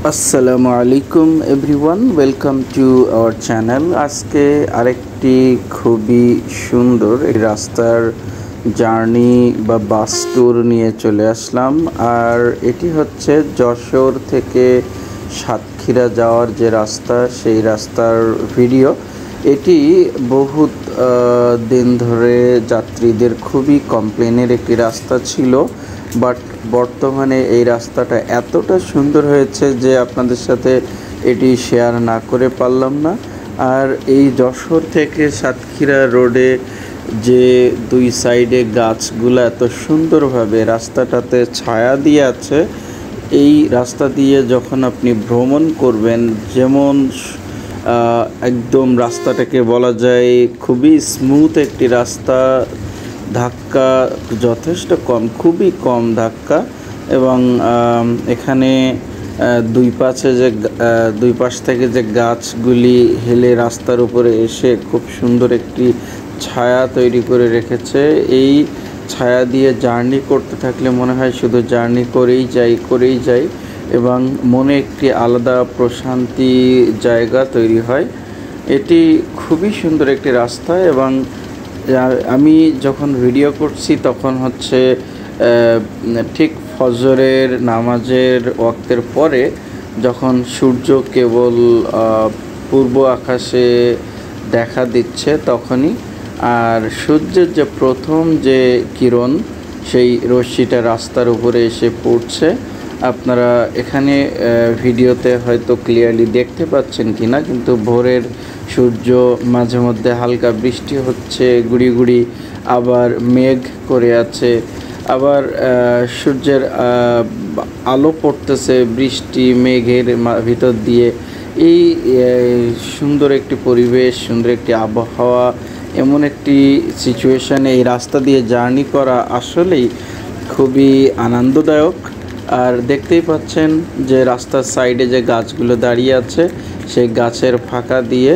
আসসালামু আলাইকুম everyone, welcome to our channel. আজকে আরেকটি খুবই সুন্দর এই রাস্তার জার্নি বা বাস ট্যুর নিয়ে চলে আসলাম। আর এটি হচ্ছে যশোর থেকে সাতক্ষীরা যাওয়ার যে রাস্তা, সেই রাস্তার ভিডিও। এটি বহুত দিন ধরে যাত্রীদের খুবই কমপ্লেনের একটি রাস্তা ছিল, বাট বর্তমানে এই রাস্তাটা এতটা সুন্দর হয়েছে যে আপনাদের সাথে এটি শেয়ার না করে পারলাম না। আর এই যশোর থেকে সাতক্ষীরা রোডে যে দুই সাইডে গাছগুলো এত সুন্দরভাবে রাস্তাটাতে ছায়া দিয়ে আছে, এই রাস্তা দিয়ে যখন আপনি ভ্রমণ করবেন, যেমন একদম রাস্তাটাকে বলা যায় খুবই স্মুথ একটি রাস্তা, ধাক্কা যথেষ্ট কম, খুবই কম ধাক্কা। এবং এখানে দুই পাশ থেকে যে গাছগুলি হেলে রাস্তার উপরে এসে খুব সুন্দর একটি ছায়া তৈরি করে রেখেছে। এই ছায়া দিয়ে জার্নি করতে থাকলে মনে হয় শুধু জার্নি করেই যাই এবং মনে একটি আলাদা প্রশান্তি জায়গা তৈরি হয়। এটি খুবই সুন্দর একটি রাস্তা। এবং আমি যখন ভিডিও করছি তখন হচ্ছে ঠিক ফজরের নামাজের ওয়াক্তের পরে, যখন সূর্য কেবল পূর্ব আকাশে দেখা দিচ্ছে তখনই, আর সূর্যের যে প্রথম যে কিরণ, সেই রশ্মিটা রাস্তার উপরে এসে পড়ছে। আপনারা এখানে ভিডিওতে হয়তো ক্লিয়ারলি দেখতে পাচ্ছেন কি না, কিন্তু ভোরের সূর্য, মাঝে মধ্যে হালকা বৃষ্টি হচ্ছে গুড়ি গুড়ি, আবার মেঘ করে আছে, আবার সূর্যের আলো পড়তেছে বৃষ্টি মেঘের ভিতর দিয়ে। এই সুন্দর একটি পরিবেশ, সুন্দর একটি আবহাওয়া, এমন একটি সিচুয়েশানে এই রাস্তা দিয়ে জার্নি করা আসলেই খুবই আনন্দদায়ক। আর দেখতেই পাচ্ছেন যে রাস্তার সাইডে যে গাছগুলো দাঁড়িয়ে আছে, সেই গাছের ফাঁকা দিয়ে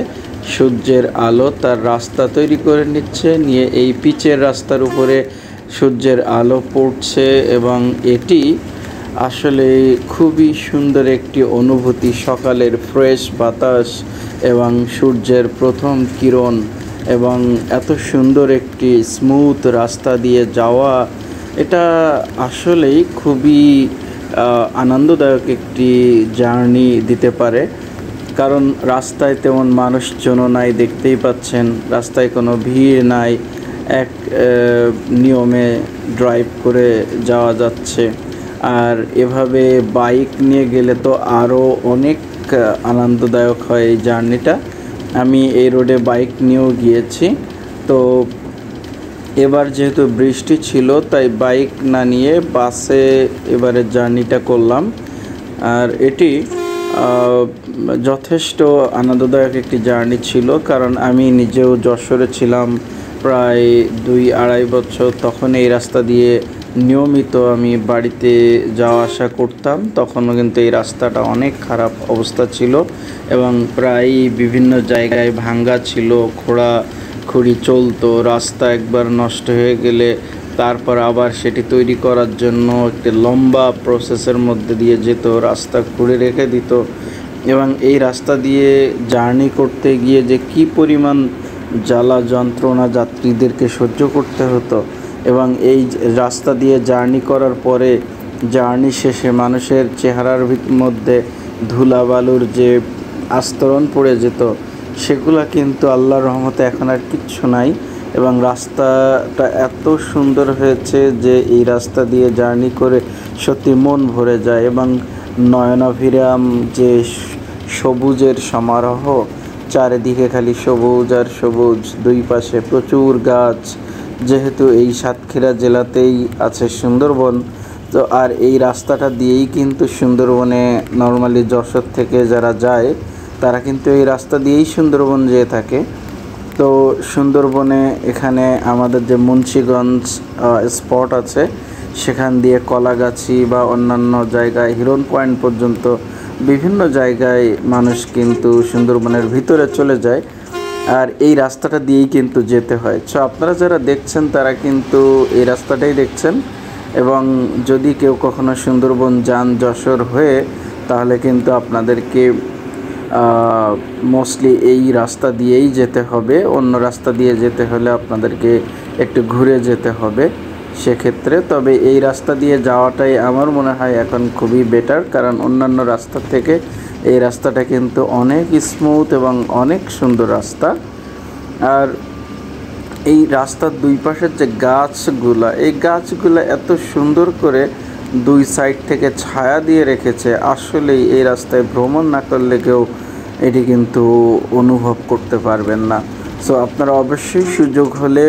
সূর্যের আলো তার রাস্তা তৈরি করে নিয়ে এই পিচের রাস্তার উপরে সূর্যের আলো পড়ছে। এবং এটি আসলে খুবই সুন্দর একটি অনুভূতি, সকালের ফ্রেশ বাতাস এবং সূর্যের প্রথম কিরণ এবং এত সুন্দর একটি স্মুথ রাস্তা দিয়ে যাওয়া, এটা আসলেই খুবই আনন্দদায়ক একটি জার্নি দিতে পারে। কারণ রাস্তায় তেমন মানুষজনও নাই, দেখতেই পাচ্ছেন রাস্তায় কোনো ভিড় নাই, এক নিয়মে ড্রাইভ করে যাওয়া যাচ্ছে। আর এভাবে বাইক নিয়ে গেলে তো আরও অনেক আনন্দদায়ক হয় এই জার্নিটা। আমি এই রোডে বাইক নিয়েও গিয়েছি, তো এবার যেহেতু বৃষ্টি ছিল তাই বাইক না নিয়ে বাসে এবারে জার্নিটা করলাম। আর এটি যথেষ্ট আনন্দদায়ক একটি জার্নি ছিল, কারণ আমি নিজেও যশোরে ছিলাম প্রায় 2-2.5 বছর। তখন এই রাস্তা দিয়ে নিয়মিত আমি বাড়িতে যাওয়া আসা করতাম। তখনও কিন্তু এই রাস্তাটা অনেক খারাপ অবস্থা ছিল এবং প্রায় বিভিন্ন জায়গায় ভাঙ্গা ছিল, খোঁড়াখুড়ি চলতো। রাস্তা একবার নষ্ট হয়ে গেলে তারপর আবার সেটি তৈরি করার জন্য একটি লম্বা প্রসেসের মধ্যে দিয়ে যেত, রাস্তা খুঁড়ে রেখে দিত। এবং এই রাস্তা দিয়ে জার্নি করতে গিয়ে যে কী পরিমাণ জ্বালা যন্ত্রণা যাত্রীদেরকে সহ্য করতে হতো। এবং এই রাস্তা দিয়ে জার্নি করার পরে, জার্নি শেষে মানুষের চেহারার মধ্যে ধুলাবালুর যে আস্তরণ পড়ে যেত, সেগুলা কিন্তু আল্লাহর রহমতে এখন আর কিচ্ছু নাই। এবং রাস্তাটা এত সুন্দর হয়েছে যে এই রাস্তা দিয়ে জার্নি করে সত্যি মন ভরে যায়। এবং নয়নাভিরাম যে সবুজের সমারোহ, চারিদিকে খালি সবুজ আর সবুজ, দুই পাশে প্রচুর গাছ। যেহেতু এই সাতক্ষীরা জেলাতেই আছে সুন্দরবন, তো আর এই রাস্তাটা দিয়েই কিন্তু সুন্দরবনে নর্মালি যশোর থেকে যারা যায় তারা কিন্তু এই রাস্তা দিয়েই সুন্দরবন যেয়ে থাকে। তো সুন্দরবনে এখানে আমাদের যে মুন্সিগঞ্জ স্পট আছে, সেখান দিয়ে কলাগাছি বা অন্যান্য জায়গায় হিরন পয়েন্ট পর্যন্ত বিভিন্ন জায়গায় মানুষ কিন্তু সুন্দরবনের ভিতরে চলে যায়। আর এই রাস্তাটা দিয়েই কিন্তু যেতে হয়। সো আপনারা যারা দেখছেন তারা কিন্তু এই রাস্তাটাই দেখছেন। এবং যদি কেউ কখনো সুন্দরবন যান যশোর হয়ে, তাহলে কিন্তু আপনাদেরকে মোস্টলি এই রাস্তা দিয়েই যেতে হবে। অন্য রাস্তা দিয়ে যেতে হলে আপনাদেরকে একটু ঘুরে যেতে হবে সেক্ষেত্রে। তবে এই রাস্তা দিয়ে যাওয়াটাই আমার মনে হয় এখন খুবই বেটার, কারণ অন্যান্য রাস্তা থেকে এই রাস্তাটা কিন্তু অনেক স্মুথ এবং অনেক সুন্দর রাস্তা। আর এই রাস্তার দুই পাশের যে গাছগুলা, এই গাছগুলা এত সুন্দর করে দুই সাইড থেকে ছায়া দিয়ে রেখেছে, আসলেই এই রাস্তায় ভ্রমণ না করলে কেউ এটি কিন্তু অনুভব করতে পারবেন না। সো আপনারা অবশ্যই সুযোগ হলে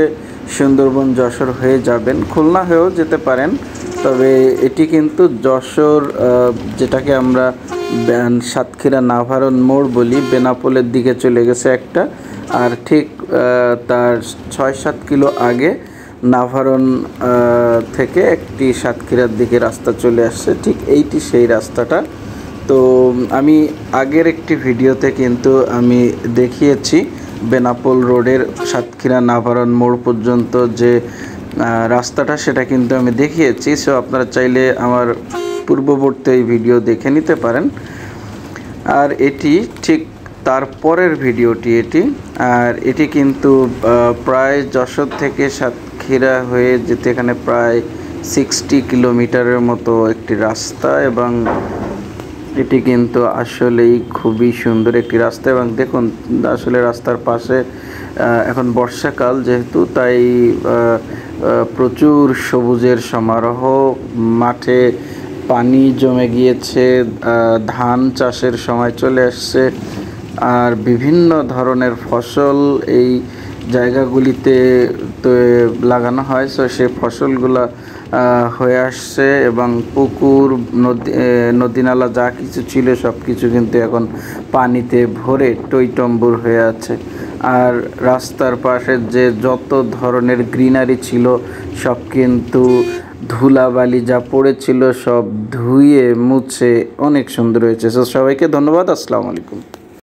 সুন্দরবন যশোর হয়ে যাবেন, খুলনা হয়েও যেতে পারেন। তবে এটি কিন্তু যশোর, যেটাকে আমরা সাতক্ষীরা নাভারণ মোড় বলি, বেনাপোলের দিকে চলে গেছে একটা, আর ঠিক তার ৬-৭ কিলো আগে নাভারণ থেকে একটি সাতক্ষীরার দিকে রাস্তা চলে আসছে, ঠিক এইটি সেই রাস্তাটা। তো আমি আগের একটি ভিডিওতে কিন্তু আমি দেখিয়েছি বেনাপোল রোডের সাতক্ষীরা নাভারণ মোড় পর্যন্ত যে রাস্তাটা, সেটা কিন্তু আমি দেখিয়েছি। সো আপনারা চাইলে আমার পূর্ববর্তী এই ভিডিও দেখে নিতে পারেন। আর এটি ঠিক তারপরের ভিডিওটি এটি, আর এটি কিন্তু প্রায় যশোর থেকে সাতক্ষীরা হয়ে যেতে এখানে প্রায় 60 কিলোমিটারের মতো একটি রাস্তা, এবং এটি কিন্তু আসলেই খুবই সুন্দর একটি রাস্তা। এবং দেখুন আসলে রাস্তার পাশে এখন বর্ষাকাল যেহেতু, তাই প্রচুর সবুজের সমারোহ, মাঠে পানি জমে গিয়েছে, ধান চাষের সময় চলে আসছে, আর বিভিন্ন ধরনের ফসল এই জায়গাগুলিতে তো লাগানো হয়। সো সেই ফসলগুলো হয়ে আসছে, এবং পুকুর নদী নালা যা কিছু ছিল সব কিছু কিন্তু এখন পানিতে ভরে টইটম্বুর হয়ে আছে। আর রাস্তার পাশে যে যত ধরনের গ্রিনারি ছিল সব কিন্তু ধুলাবালি যা পড়েছিল সব ধুয়ে মুছে অনেক সুন্দর হয়েছে। সো সবাইকে ধন্যবাদ। আসসালামু আলাইকুম।